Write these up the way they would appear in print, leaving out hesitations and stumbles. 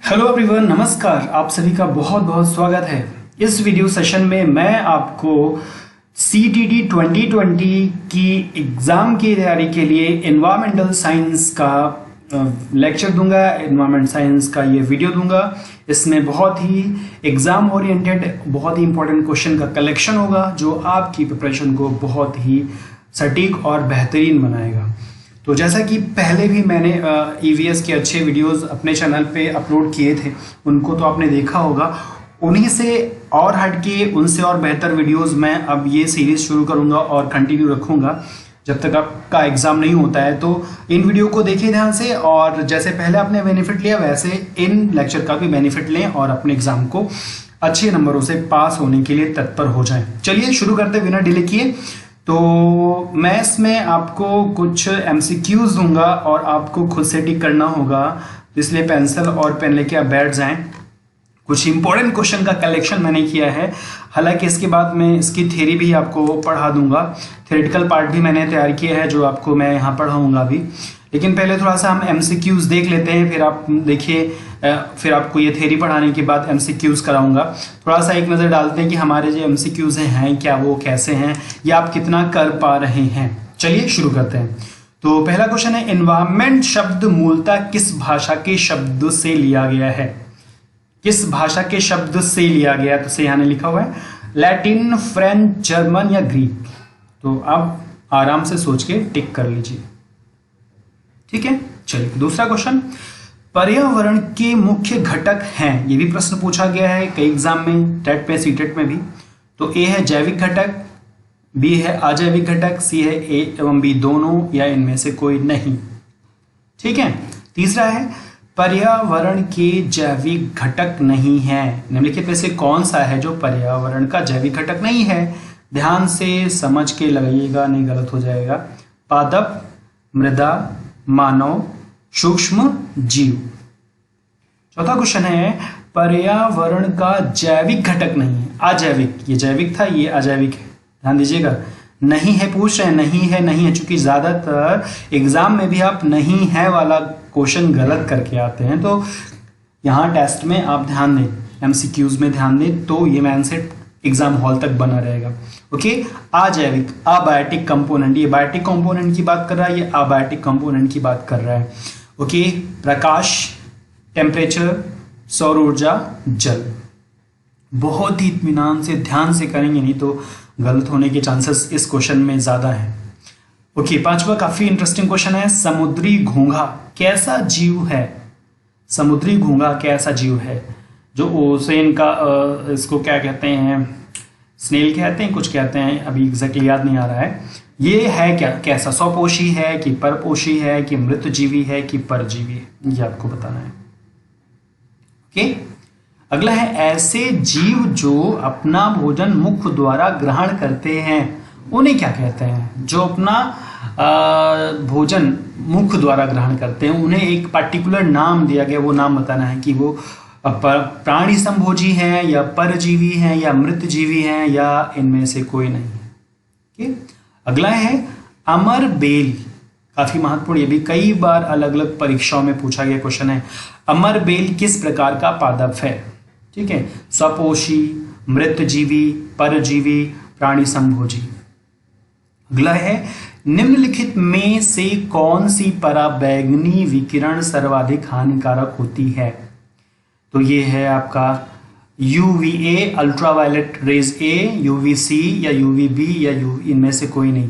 Hello everyone, नमस्कार। आप सभी का बहुत बहुत स्वागत है। इस वीडियो सेशन में मैं आपको CTT 2020 की एग्ज़ाम की तैयारी के लिए एनवायरमेंटल साइंस का लेक्चर दूंगा। एनवायरमेंट साइंस का ये वीडियो दूंगा। इसमें बहुत ही एग्ज़ाम ओरिएंटेड, बहुत ही इंपॉर्टेंट क्वेश्चन का कलेक्शन होगा जो आपकी प्रिपरेशन को बहुत ही सटीक और बेहतरीन बनाएगा। तो जैसा कि पहले भी मैंने EVS के अच्छे वीडियोस अपने चैनल पे अपलोड किए थे, उनको तो आपने देखा होगा। उन्हीं से और हटके, उनसे और बेहतर वीडियोस मैं अब ये सीरीज शुरू करूंगा और कंटिन्यू रखूंगा जब तक आपका एग्ज़ाम नहीं होता है। तो इन वीडियो को देखिए ध्यान से, और जैसे पहले आपने बेनिफिट लिया वैसे इन लेक्चर का भी बेनिफिट लें और अपने एग्ज़ाम को अच्छे नंबरों से पास होने के लिए तत्पर हो जाएं। चलिए शुरू करते बिना डिले किए। तो मैं इसमें आपको कुछ MCQs दूंगा और आपको खुद से टिक करना होगा, इसलिए पेंसिल और पेन लेके आप बैठ जाएं। कुछ इंपॉर्टेंट क्वेश्चन का कलेक्शन मैंने किया है, हालांकि इसके बाद मैं इसकी थ्योरी भी आपको पढ़ा दूंगा। थ्योरेटिकल पार्ट भी मैंने तैयार किया है जो आपको मैं यहाँ पढ़ाऊंगा अभी। लेकिन पहले थोड़ा सा हम MCQs देख लेते हैं, फिर आप देखिए, फिर आपको ये थ्योरी पढ़ाने के बाद MCQs कराऊंगा। थोड़ा सा एक नज़र डालते हैं कि हमारे जो MCQs हैं क्या वो कैसे हैं या आप कितना कर पा रहे हैं। चलिए शुरू करते हैं। तो पहला क्वेश्चन है, एनवायरमेंट शब्द मूलतः किस भाषा के शब्द से लिया गया है? किस भाषा के शब्द से लिया गया है? तो यहाँ लिखा हुआ है लैटिन, फ्रेंच, जर्मन या ग्रीक। तो आप आराम से सोच के टिक कर लीजिए, ठीक है। चलिए दूसरा क्वेश्चन, पर्यावरण के मुख्य घटक हैं। ये भी प्रश्न पूछा गया है कई एग्जाम में, टेट में, सीटेट में भी। तो ए है जैविक घटक, बी है अजैविक घटक, सी है ए एवं बी दोनों या इनमें से कोई नहीं, ठीक है। तीसरा है पर्यावरण के जैविक घटक नहीं है। निम्नलिखित में से कौन सा है जो पर्यावरण का जैविक घटक नहीं है? ध्यान से समझ के लगाइएगा, नहीं गलत हो जाएगा। पादप, मृदा, मानव, सूक्ष्म जीव। चौथा क्वेश्चन है, पर्यावरण का जैविक घटक नहीं है, अजैविक। ये जैविक था, ये अजैविक है, ध्यान दीजिएगा। नहीं है पूछ रहे हैं, नहीं है, नहीं है, चूंकि ज्यादातर एग्जाम में भी आप नहीं है वाला क्वेश्चन गलत करके आते हैं, तो यहाँ टेस्ट में आप ध्यान दें, MCQs में ध्यान दें, तो ये माइंडसेट एग्जाम हॉल तक बना रहेगा। ओके, अजैविक, अबायोटिक कंपोनेंट, ये बायोटिक कंपोनेंट की बात कर रहा है, ये अबायोटिक कंपोनेंट की बात कर रहा है। ओके, प्रकाश, टेम्परेचर, सौर ऊर्जा, जल। बहुत ही इत्मीनान से ध्यान से करेंगे, नहीं तो गलत होने के चांसेस इस क्वेश्चन में ज्यादा है। ओके, पांचवा काफी इंटरेस्टिंग क्वेश्चन है, समुद्री घोंघा कैसा जीव है? समुद्री घोंघा कैसा जीव है? जो ओसेन का इसको क्या कहते हैं, स्नेल कहते हैं, कुछ कहते हैं, अभी एग्जैक्टली याद नहीं आ रहा है। ये है क्या, कैसा? स्वपोषी है कि परपोषी है कि मृतजीवी है कि परजीवी है, ये आपको बताना है। ओके, अगला है, ऐसे जीव जो अपना भोजन मुख द्वारा ग्रहण करते हैं उन्हें क्या कहते हैं? जो अपना भोजन मुख द्वारा ग्रहण करते हैं उन्हें एक पर्टिकुलर नाम दिया गया, वो नाम बताना है कि वो प्राणी संभोजी हैं या परजीवी हैं या मृतजीवी हैं या इनमें से कोई नहीं। ओके, अगला है अमर बेल, काफी महत्वपूर्ण, ये भी कई बार अलग अलग परीक्षाओं में पूछा गया क्वेश्चन है। अमर बेल किस प्रकार का पादप है? ठीक है, स्वपोषी, मृतजीवी, परजीवी, प्राणी संभोजी। अगला है, निम्नलिखित में से कौन सी पराबैंगनी विकिरण सर्वाधिक हानिकारक होती है? तो ये है आपका UVA, ultraviolet rays A, UVC या UVB या इनमें से कोई नहीं।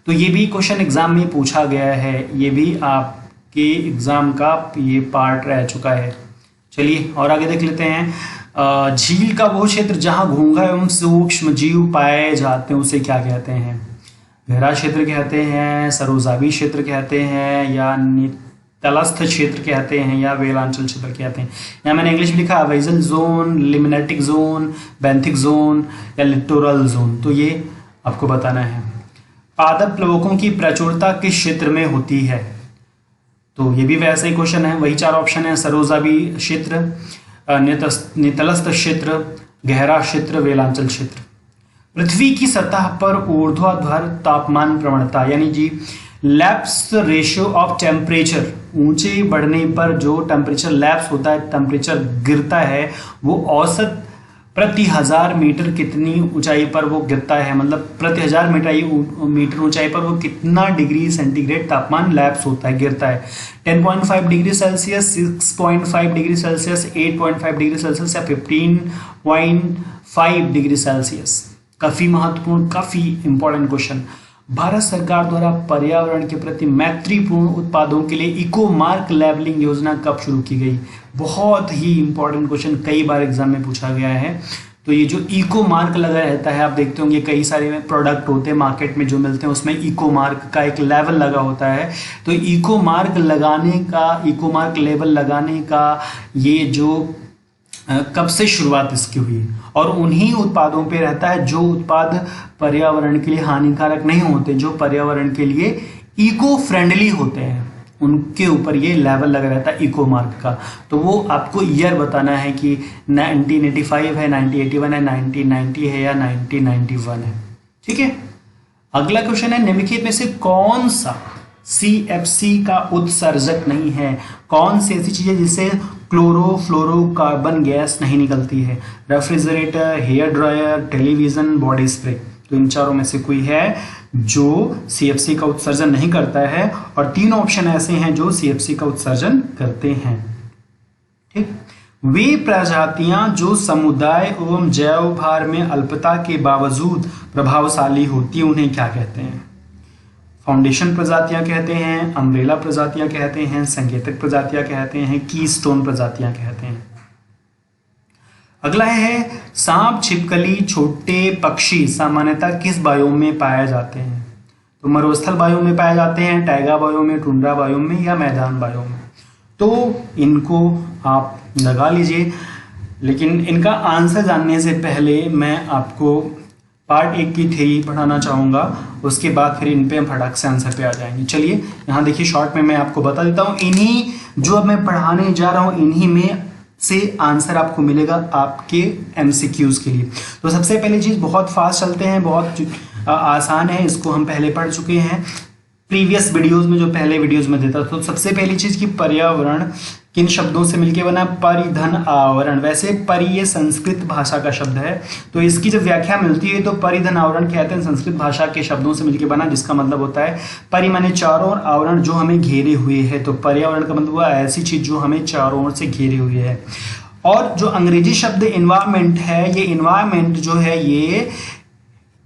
तो ये भी क्वेश्चन एग्जाम में पूछा गया है, ये भी आपके एग्जाम का ये पार्ट रह चुका है। चलिए और आगे देख लेते हैं। झील का वो क्षेत्र जहां घोंघा एवं सूक्ष्म जीव पाए जाते हैं उसे क्या कहते हैं? गहरा क्षेत्र कहते हैं, सरोजावी क्षेत्र कहते हैं, या तलस्थ क्षेत्र कहते हैं, या वेलांचल क्षेत्र कहते हैं। यहाँ मैंने इंग्लिश में लिखा अवेजल जोन, लिमिनेटिक जोन, बेंथिक जोन या लिटोरल जोन। तो ये आपको बताना है। पादप प्लवकों की प्रचुरता किस क्षेत्र में होती है? तो ये भी वैसा ही क्वेश्चन है, वही चार ऑप्शन है, सरोजावी क्षेत्र, नितलस्थ क्षेत्र, गहरा क्षेत्र, वेलांचल क्षेत्र। पृथ्वी की सतह पर ऊर्ध्वाधर तापमान प्रवणता यानी जी लैप्स रेशियो ऑफ टेम्परेचर, ऊंचे बढ़ने पर जो टेम्परेचर लैप्स होता है, टेम्परेचर गिरता है, वो औसत प्रति 1000 मीटर कितनी ऊंचाई पर वो गिरता है, मतलब प्रति 1000 मीटर ऊंचाई पर वो कितना डिग्री सेंटीग्रेड तापमान लैप्स होता है, गिरता है। 10.5 degree Celsius, 6.5 degree Celsius, 8.5 degree Celsius या 15.5 डिग्री सेल्सियस। काफी महत्वपूर्ण, काफी इंपॉर्टेंट क्वेश्चन। भारत सरकार द्वारा पर्यावरण के प्रति मैत्रीपूर्ण उत्पादों के लिए इको मार्क लेबलिंग योजना कब शुरू की गई? बहुत ही इंपॉर्टेंट क्वेश्चन, कई बार एग्जाम में पूछा गया है। तो ये जो इको मार्क लगा रहता है, आप देखते होंगे कई सारे प्रोडक्ट होते हैं मार्केट में जो मिलते हैं, उसमें इको मार्क का एक लेवल लगा होता है। तो इको मार्क लेवल लगाने का ये जो कब से शुरुआत इसकी हुई, और उन्हीं उत्पादों पे रहता है जो उत्पाद पर्यावरण के लिए हानिकारक नहीं होते, जो पर्यावरण के लिए इको फ्रेंडली होते हैं, उनके ऊपर ये लेवल लगा रहता है इको मार्क का। तो वो आपको ईयर बताना है कि 1985 है, 1981 है, 1990 है या 1991 है। ठीक है। अगला क्वेश्चन है, निम्नलिखित में से कौन सा CFC का उत्सर्जक नहीं है? कौन सी ऐसी चीजें जिससे क्लोरोफ्लोरोकार्बन गैस नहीं निकलती है? Refrigerator, hair dryer, television, body spray. तो इन चारों में से कोई है जो CFC का उत्सर्जन नहीं करता है, और 3 ऑप्शन ऐसे हैं जो CFC का उत्सर्जन करते हैं। ठीक। वे प्रजातियां जो समुदाय एवं जैव भार में अल्पता के बावजूद प्रभावशाली होती है, उन्हें क्या कहते हैं? फाउंडेशन प्रजातियां कहते हैं, अम्ब्रेला प्रजातियां कहते हैं, संकेतक प्रजातियां कहते हैं, कीस्टोन प्रजातियां कहते हैं। अगला है, सांप, छिपकली, छोटे पक्षी सामान्यतः किस बायोम में पाए जाते हैं? तो मरुस्थल बायोम में पाए जाते हैं, टैगा बायोम में, टुंड्रा बायोम में या मैदान बायोम में। तो इनको आप लगा लीजिए, लेकिन इनका आंसर जानने से पहले मैं आपको पार्ट 1 की थ्योरी पढ़ाना चाहूँगा, उसके बाद फिर इन पे हम फटाक से आंसर पे आ जाएंगे। चलिए यहाँ देखिए, शॉर्ट में मैं आपको बता देता हूँ, इन्हीं जो अब मैं पढ़ाने जा रहा हूँ इन्हीं में से आंसर आपको मिलेगा आपके MCQs के लिए। तो सबसे पहली चीज़, बहुत फास्ट चलते हैं, बहुत आसान है, इसको हम पहले पढ़ चुके हैं प्रीवियस वीडियोस में, जो पहले वीडियोस में देता। तो सबसे पहली चीज़ कि पर्यावरण किन शब्दों से मिलके बना? परिधन आवरण। वैसे परि ये संस्कृत भाषा का शब्द है, तो इसकी जब व्याख्या मिलती है तो परिधन आवरण कहते हैं संस्कृत भाषा के शब्दों से मिलके बना, जिसका मतलब होता है परि माने चारों ओर, आवरण जो हमें घेरे हुए है। तो पर्यावरण का मतलब हुआ ऐसी चीज जो हमें चारों ओर से घेरे हुए है। और जो अंग्रेजी शब्द इन्वायरमेंट है, ये इन्वायरमेंट जो है ये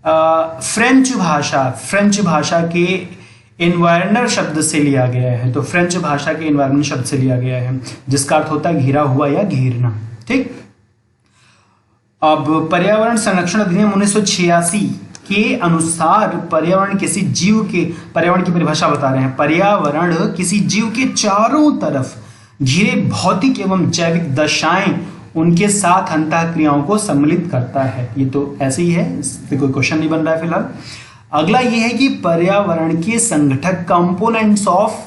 फ्रेंच भाषा के एनवायरनर शब्द से लिया गया है। तो फ्रेंच भाषा के एनवायरनमेंट शब्द से लिया गया है, जिसका अर्थ होता है घिरा हुआ या घेरना। ठीक। अब पर्यावरण संरक्षण अधिनियम 1986 के अनुसार पर्यावरण किसी जीव के, पर्यावरण की परिभाषा बता रहे हैं, पर्यावरण किसी जीव के चारों तरफ घिरे भौतिक एवं जैविक दशाएं उनके साथ अंतःक्रियाओं को सम्मिलित करता है। ये तो ऐसे ही है, इस पे कोई क्वेश्चन नहीं बन रहा है फिलहाल। अगला ये है कि पर्यावरण के संगठक, कंपोनेंट्स ऑफ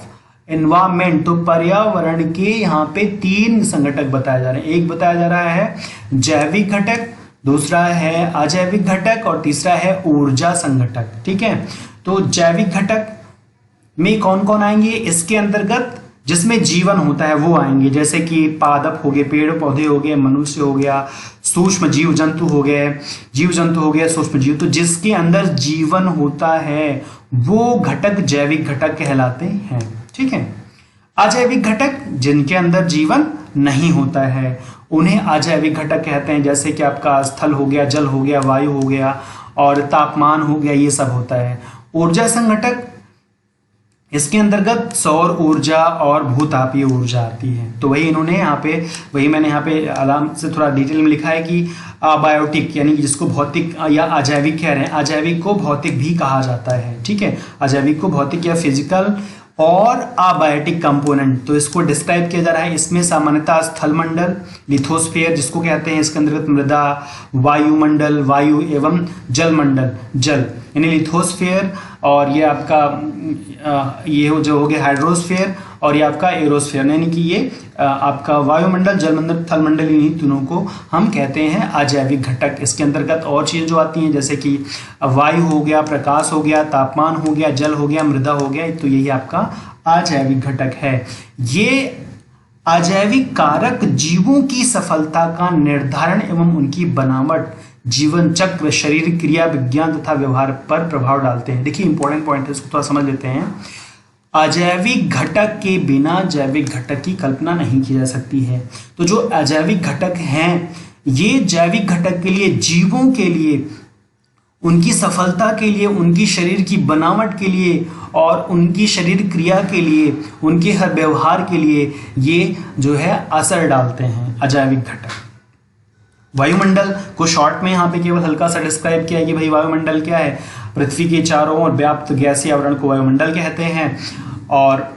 एनवायरमेंट। तो पर्यावरण के यहाँ पे 3 संगठक बताए जा रहे हैं। एक बताया जा रहा है जैविक घटक, दूसरा है अजैविक घटक और तीसरा है ऊर्जा संगठक। ठीक है। तो जैविक घटक में कौन कौन आएंगे? इसके अंतर्गत जिसमें जीवन होता है वो आएंगे, जैसे कि पादप हो गए, पेड़ पौधे हो गए, मनुष्य हो गया, सूक्ष्म जीव जंतु हो गए, सूक्ष्म जीव। तो जिसके अंदर जीवन होता है वो घटक जैविक घटक कहलाते हैं। ठीक है। अजैविक घटक जिनके अंदर जीवन नहीं होता है उन्हें अजैविक घटक कहते हैं, जैसे कि आपका स्थल हो गया, जल हो गया, वायु हो गया और तापमान हो गया, ये सब होता है। ऊर्जा संगठक, इसके अंतर्गत सौर ऊर्जा और भूतापीय ऊर्जा आती है। तो वही इन्होंने यहाँ पे, वही मैंने यहाँ पे आराम से थोड़ा डिटेल में लिखा है कि अबायोटिक, यानी कि जिसको भौतिक या अजैविक कह रहे हैं, अजैविक को भौतिक भी कहा जाता है। ठीक है। अजैविक को भौतिक या फिजिकल और अबायोटिक कंपोनेंट, तो इसको डिस्क्राइब किया जा रहा है। इसमें सामान्यतः स्थलमंडल, लिथोस्फीयर जिसको कहते हैं, इसके अंतर्गत मृदा, वायुमंडल, वायु एवं जलमंडल, जल यानी लिथोस्फीयर, और ये आपका ये जो हो गया हाइड्रोस्फीयर, और ये आपका एरोस्फीयर, यानी कि ये आपका वायुमंडल, जलमंडल, थलमंडल, इन्हीं तीनों को हम कहते हैं अजैविक घटक। इसके अंतर्गत और चीज़ें जो आती हैं, जैसे कि वायु हो गया, प्रकाश हो गया, तापमान हो गया, जल हो गया, मृदा हो गया, तो यही आपका अजैविक घटक है। ये अजैविक कारक जीवों की सफलता का निर्धारण एवं उनकी बनावट, जीवन चक्र, शरीर क्रिया विज्ञान तथा व्यवहार पर प्रभाव डालते हैं। देखिए इंपॉर्टेंट पॉइंट है, इसको थोड़ा समझ लेते हैं। अजैविक घटक के बिना जैविक घटक की कल्पना नहीं की जा सकती है। तो जो अजैविक घटक हैं, ये जैविक घटक के लिए, जीवों के लिए, उनकी सफलता के लिए, उनकी शरीर की बनावट के लिए और उनकी शरीर क्रिया के लिए, उनके हर व्यवहार के लिए ये जो है असर डालते हैं अजैविक घटक। वायुमंडल को शॉर्ट में यहाँ पे केवल हल्का सा डिस्क्राइब किया है कि भाई वायुमंडल क्या है। पृथ्वी के चारों ओर व्याप्त गैसीय आवरण को वायुमंडल कहते हैं। और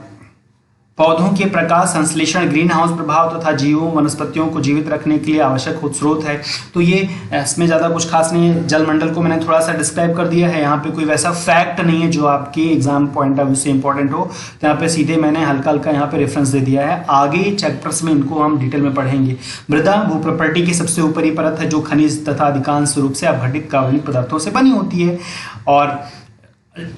पौधों के प्रकाश संश्लेषण, ग्रीन हाउस प्रभाव तथा जीवों वनस्पतियों को जीवित रखने के लिए आवश्यक स्रोत है। तो ये इसमें ज़्यादा कुछ खास नहीं है। जलमंडल को मैंने थोड़ा सा डिस्क्राइब कर दिया है। यहाँ पे कोई वैसा फैक्ट नहीं है जो आपके एग्जाम पॉइंट ऑफ व्यू से इंपॉर्टेंट हो, तो यहाँ पे सीधे मैंने हल्का हल्का यहाँ पे रेफरेंस दे दिया है। आगे चैप्टर्स में इनको हम डिटेल में पढ़ेंगे। मृदा भू प्रॉपर्टी की सबसे ऊपरी परत है जो खनिज तथा अधिकांश रूप से अपघटित कार्बनिक पदार्थों से बनी होती है। और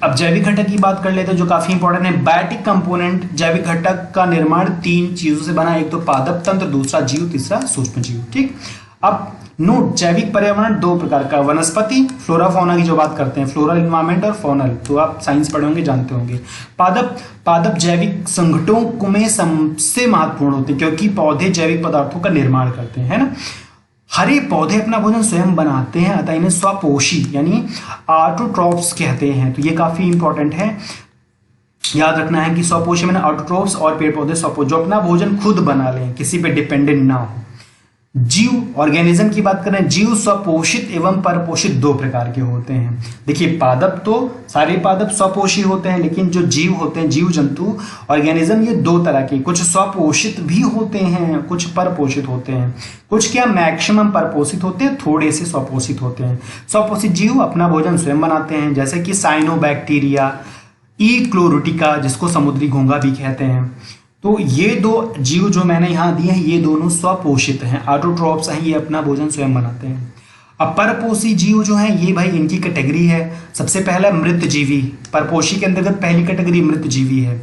अब जैविक घटक की बात कर लेते हैं जो काफी इंपॉर्टेंट है। बायोटिक कंपोनेंट, जैविक घटक का निर्माण 3 चीजों से बना है। एक तो पादप तंत्र, दूसरा जीव, तीसरा सूक्ष्म जीव। ठीक, अब नोट, जैविक पर्यावरण 2 प्रकार का, वनस्पति, फ्लोरा फौना की जो बात करते हैं, फ्लोरल इन्वायरमेंट और फौनल, तो आप साइंस पढ़े होंगे, जानते होंगे। पादप जैविक संगठनों में सबसे महत्वपूर्ण होते हैं क्योंकि पौधे जैविक पदार्थों का निर्माण करते हैं, है ना। हरे पौधे अपना भोजन स्वयं बनाते हैं, अतः इन्हें स्वपोषी यानी ऑटोट्रॉफ्स कहते हैं। तो ये काफी इंपॉर्टेंट है, याद रखना है कि स्वपोषी मैंने ऑटोट्रॉफ्स और पेड़ पौधे स्वपोषी, जो अपना भोजन खुद बना लें, किसी पे डिपेंडेंट ना हो। जीव, ऑर्गेनिज्म की बात करें, जीव स्वपोषित एवं परपोषित 2 प्रकार के होते हैं। देखिए पादप, तो सारे पादप स्वपोषी होते हैं, लेकिन जो जीव होते हैं, जीव जंतु, ऑर्गेनिज्म, ये 2 तरह के, कुछ स्वपोषित भी होते हैं, कुछ परपोषित होते हैं। कुछ क्या मैक्सिमम परपोषित होते हैं, थोड़े से स्वपोषित होते हैं। स्वपोषित जीव अपना भोजन स्वयं बनाते हैं, जैसे कि साइनोबैक्टीरिया, ई क्लोरुटिका जिसको समुद्री घोंघा भी कहते हैं। तो ये 2 जीव जो मैंने यहाँ दिए हैं, ये दोनों स्वपोषित हैं, ऑटोट्रॉफ्स हैं, ये अपना भोजन स्वयं बनाते हैं। अब परपोषी जीव जो हैं, ये भाई इनकी कैटेगरी है। सबसे पहला मृत जीवी, परपोषी के अंतर्गत पहली कैटेगरी मृत जीवी है।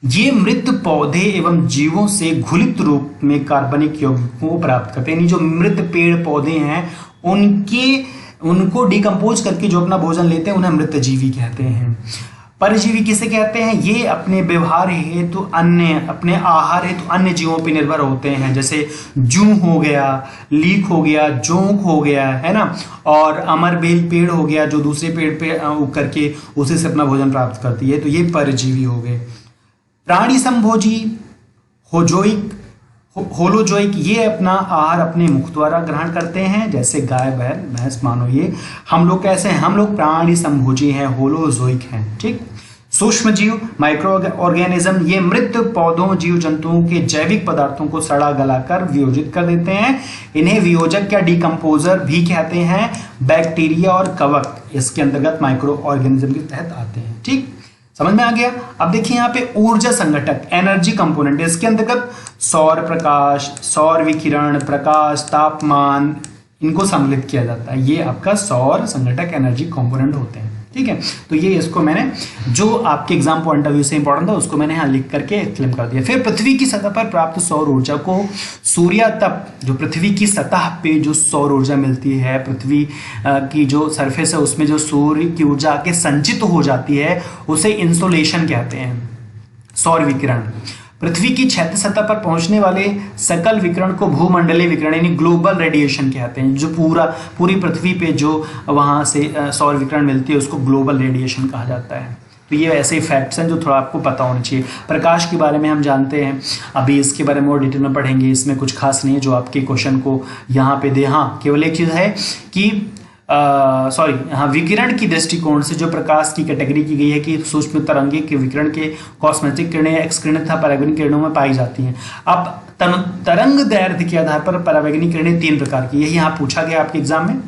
ये मृत पौधे एवं जीवों से घुलित रूप में कार्बनिक यौगिकों को प्राप्त करते हैं। जो मृत पेड़ पौधे हैं उनको डिकम्पोज करके जो अपना भोजन लेते हैं, उन्हें मृत जीवी कहते हैं। परजीवी किसे कहते हैं, ये अपने व्यवहार हेतु अपने आहार हेतु अन्य जीवों पर निर्भर होते हैं, जैसे जू हो गया, लीक हो गया, जोंक हो गया, है ना, और अमरबेल पेड़ हो गया जो दूसरे पेड़ पे उग करके उसी से अपना भोजन प्राप्त करती है। तो ये परजीवी हो गए। प्राणी संभोजी, होलोजोइक, ये अपना आहार अपने मुख द्वारा ग्रहण करते हैं, जैसे गाय, बैल, भैंस, मानो ये। हम लोग कैसे हैं, हम लोग प्राणी संभोजी हैं, होलोजोइक हैं। ठीक, सूक्ष्म जीव, माइक्रो ऑर्गेनिज्म, ये मृत पौधों, जीव जंतुओं के जैविक पदार्थों को सड़ा गलाकर वियोजित कर देते हैं। इन्हें वियोजक या डिकम्पोजर भी कहते हैं। बैक्टीरिया और कवक इसके अंतर्गत माइक्रो ऑर्गेनिज्म के तहत आते हैं। ठीक, समझ में आ गया। अब देखिए यहाँ पे ऊर्जा संघटक, एनर्जी कंपोनेंट, इसके अंतर्गत सौर प्रकाश, सौर विकिरण, प्रकाश, तापमान, इनको सम्मिलित किया जाता है। ये आपका सौर संघटक एनर्जी कंपोनेंट होते हैं। ठीक है, तो ये इसको मैंने जो आपके एग्जाम पॉइंट ऑफ व्यू से इंपॉर्टेंट था उसको मैंने यहाँ लिख करके एक्सप्लेन कर दिया। फिर पृथ्वी की सतह पर प्राप्त सौर ऊर्जा को सूर्यातप, जो पृथ्वी की सतह पे जो सौर ऊर्जा मिलती है, पृथ्वी की जो सरफेस है उसमें जो सूर्य की ऊर्जा आके संचित हो जाती है, उसे इंसोलेशन कहते हैं, सौर विकिरण। पृथ्वी की क्षैतिज सतह पर पहुंचने वाले सकल विकिरण को भूमंडलीय विकिरण यानी ग्लोबल रेडिएशन कहते हैं। जो पूरी पृथ्वी पे जो वहां से सौर विकिरण मिलती है उसको ग्लोबल रेडिएशन कहा जाता है। तो ये ऐसे फैक्ट्स हैं जो थोड़ा आपको पता होना चाहिए। प्रकाश के बारे में हम जानते हैं, अभी इसके बारे में और डिटेल में पढ़ेंगे। इसमें कुछ खास नहीं है जो आपके क्वेश्चन को यहाँ पे दे। हाँ, केवल एक चीज़ है कि विकिरण की दृष्टिकोण से जो प्रकाश की कैटेगरी की गई है कि सूक्ष्म तरंगे के विकिरण के कॉस्मेटिक किरणें, एक्स किरणें तथा परावैंगनिक किरणों में पाई जाती हैं। अब तरंग दैर्ध्य के आधार पर परावैंगनिक किरणें 3 प्रकार की, यही यहाँ पूछा गया आपके एग्जाम में।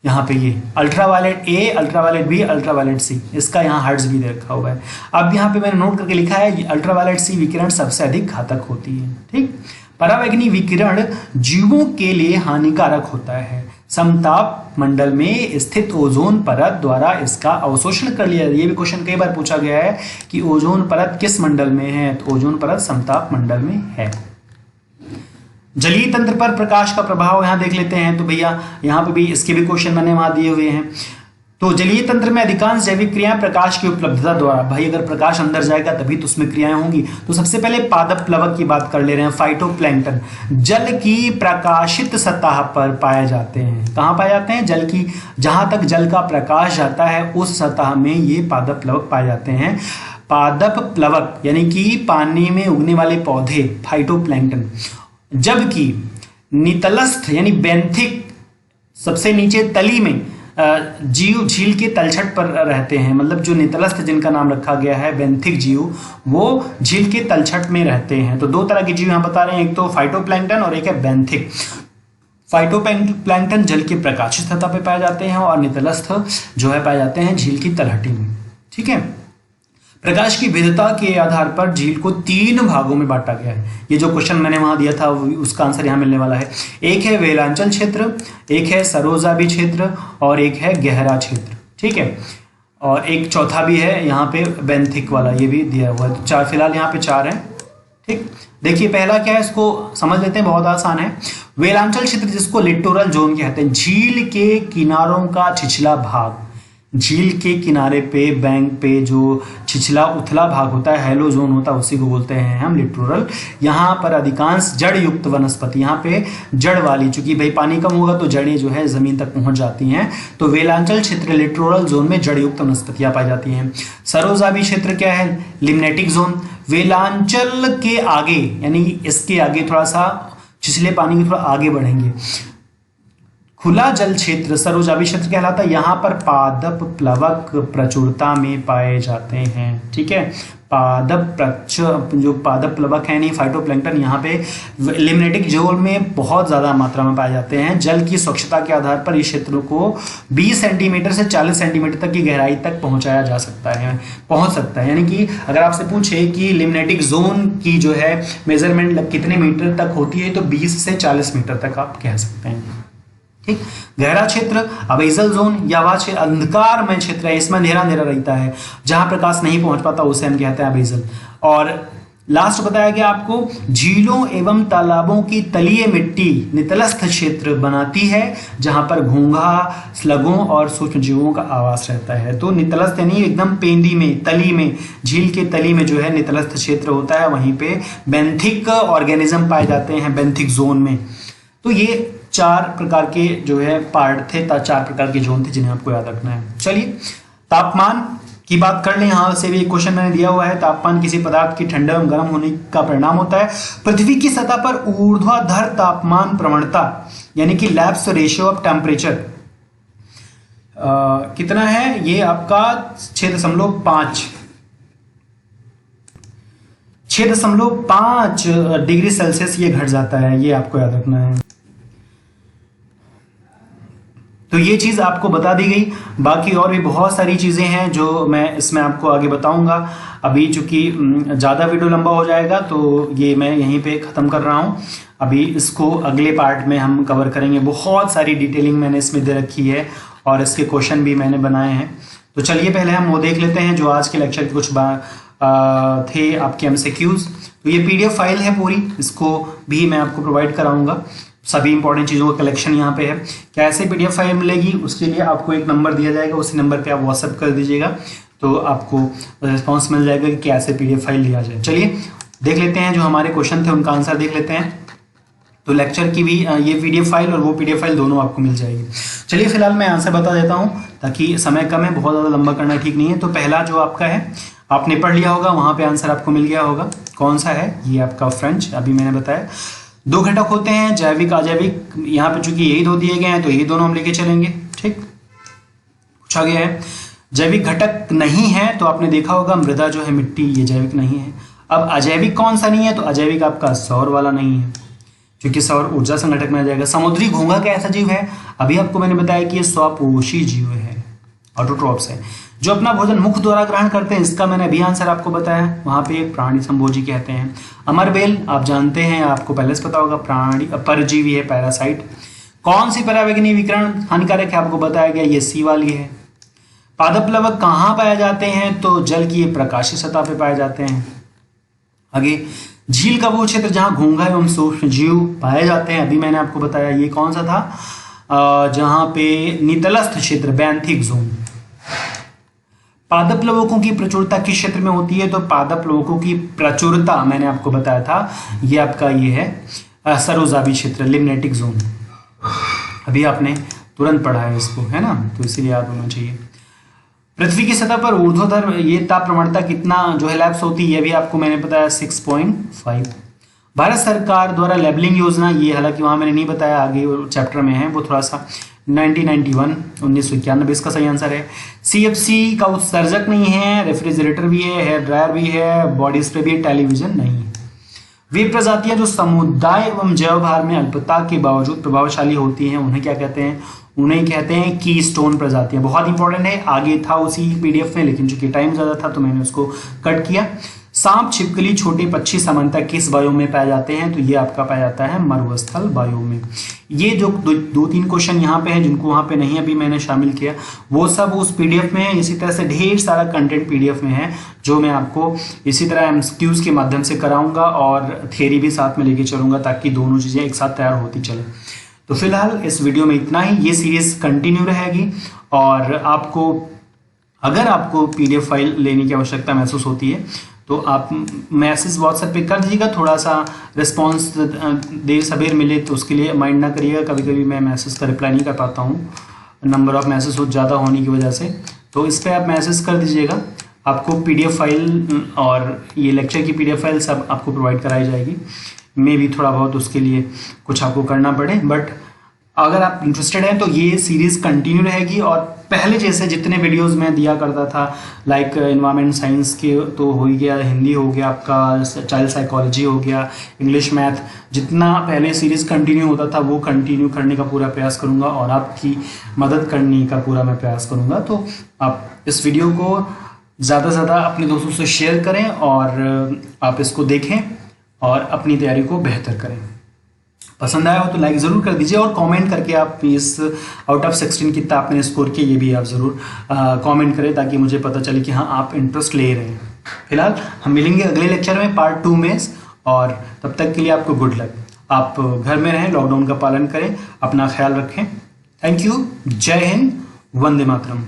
यहाँ पे ये ultraviolet A, ultraviolet B, ultraviolet C, इसका यहाँ हर्ट्ज भी रखा हुआ है। अब यहाँ पे मैंने नोट करके लिखा है अल्ट्रावायलेट सी विकिरण सबसे अधिक घातक होती है। ठीक, परावैंगनी विकिरण जीवों के लिए हानिकारक होता है। समताप मंडल में स्थित ओजोन परत द्वारा इसका अवशोषण कर लिया। ये भी क्वेश्चन कई बार पूछा गया है कि ओजोन परत किस मंडल में है, तो ओजोन परत समताप मंडल में है। जलीय तंत्र पर प्रकाश का प्रभाव यहाँ देख लेते हैं। तो भैया यहाँ पे भी इसके भी क्वेश्चन मैंने वहां दिए हुए हैं। तो जलीय तंत्र में अधिकांश जैविक क्रियाएं प्रकाश की उपलब्धता द्वारा, भाई अगर प्रकाश अंदर जाएगा तभी तो उसमें क्रियाएं होंगी। तो सबसे पहले पादप प्लवक की बात कर ले रहे हैं। फाइटोप्लैंक्टन जल की प्रकाशित सतह पर पाए जाते हैं। कहाँ पाए जाते हैं? जल की, जहां तक जल का प्रकाश जाता है उस सतह में ये पादप प्लवक पाए जाते हैं। पादप प्लवक यानी कि पानी में उगने वाले पौधे, फाइटोप्लैंक्टन। जबकि नितलस्थ यानी बेंथिक, सबसे नीचे तली में जीव झील के तलछट पर रहते हैं। मतलब जो नितलस्थ जिनका नाम रखा गया है बेंथिक जीव, वो झील के तलछट में रहते हैं। तो दो तरह के जीव यहां बता रहे हैं, एक तो फाइटोप्लैंक्टन और एक है बेंथिक। फाइटोप्लैंक्टन जल के प्रकाशित सतह पे पाए जाते हैं और नितलस्थ जो है पाए जाते हैं झील की तलहटी में। ठीक है, प्रकाश की विविधता के आधार पर झील को 3 भागों में बांटा गया है। ये जो क्वेश्चन मैंने वहां दिया था उसका आंसर यहाँ मिलने वाला है। एक है वेलांचल क्षेत्र, एक है सरोजाबी क्षेत्र और एक है गहरा क्षेत्र। ठीक है, और एक चौथा भी है यहाँ पे बेंथिक वाला, ये भी दिया हुआ है। तो 4 फिलहाल यहाँ पे 4 है। ठीक, देखिए पहला क्या है, इसको समझ लेते हैं, बहुत आसान है। वेलांचल क्षेत्र जिसको लिटोरल जोन कहते हैं, झील के किनारों का छिछला भाग, झील के किनारे पे बैंक पे जो छिछला उथला भाग होता है, हैलो जोन होता है, उसी को बोलते हैं हम लिटोरल। यहाँ पर अधिकांश जड़ युक्त वनस्पति, यहाँ पे जड़ वाली, चूंकि भाई पानी कम होगा तो जड़ें जो है जमीन तक पहुंच जाती हैं। तो वेलांचल क्षेत्र लिटोरल जोन में जड़ युक्त वनस्पतियां पाई जाती हैं। सरोजाबी क्षेत्र क्या है? Limnetic zone. वेलांचल के आगे यानी इसके आगे थोड़ा सा छिछले पानी के थोड़ा आगे बढ़ेंगे, खुला जल क्षेत्र सरोजाबी क्षेत्र कहलाता है। यहाँ पर पादप प्लवक प्रचुरता में पाए जाते हैं। ठीक है, जो पादप प्लवक है नहीं फाइटोप्लैंक्टन, यहाँ पे लिम्नेटिक जोन में बहुत ज्यादा मात्रा में पाए जाते हैं। जल की स्वच्छता के आधार पर इस क्षेत्रों को 20 सेंटीमीटर से 40 सेंटीमीटर तक की गहराई तक पहुंचाया जा सकता है, पहुंच सकता है। यानी कि अगर आपसे पूछे कि लिम्नेटिक जोन की जो है मेजरमेंट कितने मीटर तक होती है, तो 20 से 40 मीटर तक आप कह सकते हैं। ठीक, गहरा क्षेत्र अबेजल जोन या वह अंधकारमय क्षेत्र है, इसमें अंधेरा अंधेरा रहता है, जहां प्रकाश नहीं पहुंच पाता उसे हम कहते हैं अबेजल। और लास्ट बताया गया आपको, झीलों एवं तालाबों की तलीय मिट्टी नितलस्थ क्षेत्र बनाती है, जहां पर घोंघा, स्लगों और सूक्ष्म जीवों का आवास रहता है। तो नितलस्थ यानी एकदम पेंदी में, तली में, झील के तली में जो है नितलस्थ क्षेत्र होता है, वहीं पे बेंथिक ऑर्गेनिज्म पाए जाते हैं, बेंथिक जोन में। तो ये 4 प्रकार के जो है पार्ट थे, 4 प्रकार के जोन थे जिन्हें आपको याद रखना है। चलिए तापमान की बात कर लें। यहाँ से भी एक क्वेश्चन मैंने दिया हुआ है, तापमान किसी पदार्थ की ठंडा एवं गर्म होने का परिणाम होता है। पृथ्वी की सतह पर ऊर्ध्वाधर तापमान प्रवणता यानी कि लैप्स रेशियो ऑफ टेम्परेचर कितना है? ये आपका 6.5 डिग्री सेल्सियस ये घट जाता है, ये आपको याद रखना है। तो ये चीज आपको बता दी गई। बाकी और भी बहुत सारी चीजें हैं जो मैं इसमें आपको आगे बताऊंगा। अभी चूंकि ज्यादा वीडियो लंबा हो जाएगा तो ये मैं यहीं पे खत्म कर रहा हूं। अभी इसको अगले पार्ट में हम कवर करेंगे। बहुत सारी डिटेलिंग मैंने इसमें दे रखी है और इसके क्वेश्चन भी मैंने बनाए हैं। तो चलिए पहले हम वो देख लेते हैं जो आज के लेक्चर के कुछ थे आपके MCQs। तो ये PDF फाइल है पूरी, इसको भी मैं आपको प्रोवाइड कराऊंगा। सभी इंपॉर्टेंट चीज़ों का कलेक्शन यहाँ पे है। कैसे PDF फाइल मिलेगी उसके लिए आपको एक नंबर दिया जाएगा, उसी नंबर पे आप व्हाट्सएप कर दीजिएगा तो आपको रिस्पांस मिल जाएगा कि कैसे PDF फाइल लिया जाए। चलिए देख लेते हैं जो हमारे क्वेश्चन थे उनका आंसर देख लेते हैं। तो लेक्चर की भी ये PDF फाइल और वो PDF फाइल दोनों आपको मिल जाएगी। चलिए फिलहाल मैं आंसर बता देता हूँ ताकि समय कम है, बहुत ज़्यादा लंबा करना ठीक नहीं है। तो पहला जो आपका है आपने पढ़ लिया होगा, वहाँ पे आंसर आपको मिल गया होगा। कौन सा है? ये आपका फ्रेंच, अभी मैंने बताया। 2 घटक होते हैं, जैविक अजैविक। यहाँ पे चूंकि यही 2 दिए गए हैं तो यही दोनों हम लेके चलेंगे। ठीक, पूछा गया है जैविक घटक नहीं है तो आपने देखा होगा मृदा जो है मिट्टी, ये जैविक नहीं है। अब अजैविक कौन सा नहीं है? तो अजैविक आपका सौर वाला नहीं है। जो कि सौर ऊर्जा संगठक में आ जाएगा। समुद्री घोंघा कैसा जीव है? अभी आपको मैंने बताया कि ये स्वपोषी जीव है, ऑटोट्रॉप्स है। जो अपना भोजन मुख द्वारा ग्रहण करते हैं, इसका मैंने अभी आंसर आपको बताया, वहां पे एक प्राणी संभोजी कहते हैं। अमरबेल आप जानते हैं, आपको पहले से पता होगा, प्राणी परजीवी है, पैरासाइट। कौन सी परावैंगनी विकिरण हानिकारक है? आपको बताया गया, ये सी वाली है। पादप प्लवक कहाँ पाए जाते हैं? तो जल की प्रकाशीय सतह पे पाए जाते हैं। आगे, झील का वो क्षेत्र जहां घोंघा एवं सूक्ष्म जीव पाए जाते हैं, अभी मैंने आपको बताया, ये कौन सा था? जहां पे नितलस्थ क्षेत्र, बैंथिक जोन। पादप प्लवकों की प्रचुरता किस क्षेत्र में होती है? तो पादप प्लवकों की प्रचुरता मैंने आपको बताया था, ये आपका ये है सरोजाबी क्षेत्र, लिम्नेटिक जोन। अभी आपने तुरंत पढ़ा है इसको, है ना, तो इसीलिए याद होना चाहिए। पृथ्वी की सतह पर ऊर्ध्वाधर ये ताप प्रवणता कितना जो है लैप्स होती है, ये भी आपको मैंने बताया 6.5। भारत सरकार द्वारा लेबलिंग योजना, ये हालांकि वहां मैंने नहीं बताया, आगे चैप्टर में है, वो थोड़ा सा 1991 इसका सही आंसर है। सीएफसी का उत्सर्जक नहीं है, रेफ्रिजरेटर भी है, हेयर ड्रायर भी है, बॉडी स्प्रे भी है, टेलीविजन नहीं है। वे प्रजातियां जो समुदाय एवं जैव भार में अल्पता के बावजूद प्रभावशाली होती हैं, उन्हें क्या कहते हैं? उन्हें कहते हैं कीस्टोन प्रजातियां। बहुत इंपॉर्टेंट है, आगे था उसी पीडीएफ में, लेकिन चूंकि टाइम ज्यादा था तो मैंने उसको कट किया। सांप, छिपकली, छोटे पक्षी सामान्यतः किस वायु में पाए जाते हैं? तो ये आपका पाया जाता है मरुस्थल वायु में। ये जो दो तीन क्वेश्चन यहाँ पे हैं, जिनको वहाँ पे नहीं अभी मैंने शामिल किया, वो सब उस पीडीएफ में है। इसी तरह से ढेर सारा कंटेंट पीडीएफ में है, जो मैं आपको इसी तरह एमसीक्यूज के माध्यम से कराऊंगा और थियरी भी साथ में लेके चलूंगा, ताकि दोनों चीजें एक साथ तैयार होती चले। तो फिलहाल इस वीडियो में इतना ही। ये सीरीज कंटिन्यू रहेगी, और अगर आपको पीडीएफ फाइल लेने की आवश्यकता महसूस होती है तो आप मैसेज व्हाट्सएप पे कर दीजिएगा। थोड़ा सा रिस्पांस देर सबेर मिले तो उसके लिए माइंड ना करिएगा, कभी कभी मैं मैसेज का रिप्लाई नहीं कर पाता हूँ, नंबर ऑफ मैसेज ज़्यादा होने की वजह से। तो इस पर आप मैसेज कर दीजिएगा, आपको पीडीएफ फाइल और ये लेक्चर की पीडीएफ फाइल सब आपको प्रोवाइड कराई जाएगी। मे भी थोड़ा बहुत उसके लिए कुछ आपको करना पड़े, बट अगर आप इंटरेस्टेड हैं तो ये सीरीज कंटिन्यू रहेगी। और पहले जैसे जितने वीडियोस मैं दिया करता था, लाइक एनवायरमेंट साइंस के तो हो ही गया, हिंदी हो गया, आपका चाइल्ड साइकोलॉजी हो गया, इंग्लिश मैथ, जितना पहले सीरीज कंटिन्यू होता था वो कंटिन्यू करने का पूरा प्रयास करूंगा, और आपकी मदद करने का पूरा मैं प्रयास करूंगा। तो आप इस वीडियो को ज़्यादा से ज़्यादा अपने दोस्तों से शेयर करें, और आप इसको देखें और अपनी तैयारी को बेहतर करें। पसंद आया हो तो लाइक ज़रूर कर दीजिए, और कमेंट करके आप इस आउट ऑफ 16 कितना आपने स्कोर किया, ये भी आप ज़रूर कमेंट करें, ताकि मुझे पता चले कि हाँ आप इंटरेस्ट ले रहे हैं। फिलहाल हम मिलेंगे अगले लेक्चर में, पार्ट 2 में, और तब तक के लिए आपको गुड लक। आप घर में रहें, लॉकडाउन का पालन करें, अपना ख्याल रखें। थैंक यू, जय हिंद, वंदे मातरम।